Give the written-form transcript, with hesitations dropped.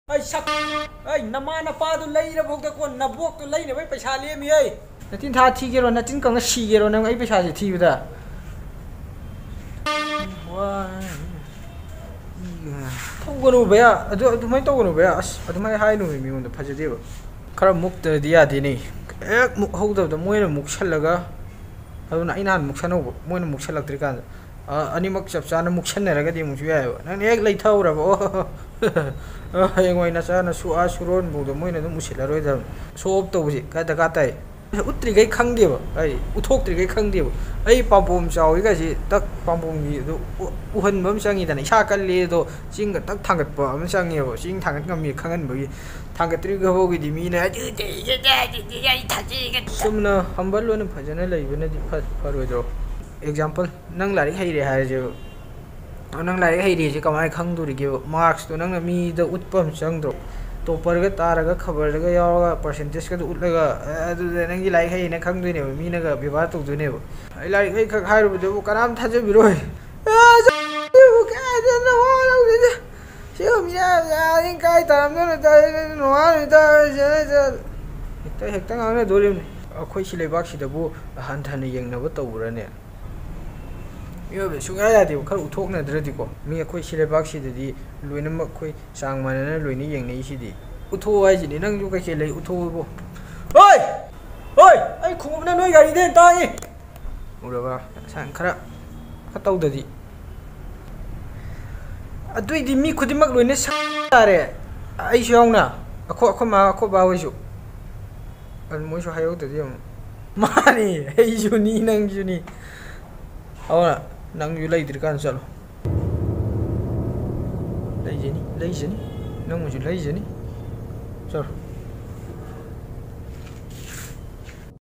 Ê sắc ê nama napa tu lấy ra bốc ta con na bốc tu lấy này mấy पैसा लिए mi ơi na tin tha thi cái rồi na tin càng na xì cái rồi na ấy पैसा gì thi vậy không có nụ bé à tụi mấy tao có nụ bé à tụi mấy hai nụ mình còn phải chơi được khá mục từ đi à thì này mục hậu đầu tụi mỗi là mục săn là cái hồi nãy nan mục săn đâu mỗi là mục săn là cái gì anh em mặc sắp săn mục săn này là cái gì mục gì vậy nên ek lấy thâu rồi bộ ngoài na sa na su'a suron bu do moi na dum usila roi da so op to ji ka da ka tai utri gai khang de ba ai uthok tri gai khang de ba ai pam pom chau ga ji tak pam pom gi do u han bam sang gi da na sha kal le do jing ga tak thang gat ba am sang gi ba jing thang gat ngam mi khang an ba gi thang gat tri ga ho gi di mi na ji ji ji ta ji ga sumna hambal lo na phajana lai ba na di pha roi do example nang la ri hai re ha je nang lai hai ri je kamai khang du ri ge marks to nang na mi da utpam chang do to par ga tar ga khabar ga yaw ga percentage ga ut la ga adu nang gi lai hai na khang du ne mi na ga biwa tu du ne ai lai hai khak hai ru bu kanam tha je bi roi bu ka da no la ge siu mi ya in kai tam no da no a da je hekta ngang na do lim akhoi si lai bak si da bu han than ne yeng na ba to ra ne Yo, sungai ada tu, kalau uthok na dera diko. Mi aku sila baksi tadi, luina mak aku sang mana na luina yang ni isi di. Uthok aja ni, nang juga kela uthok bo. Oi, oi, ay khung na noi gari den ta ni. Udah ba, sang kara, katau tadi. Aduh di mi khudi mak luina sang tare. Ay siang na, aku bawa isu. An mo isu hayo tadi am. Mani, ay isu ni nang isu ni. Awak nang yu lai dir kan salo lai je ni nang mu ju lai je ni salo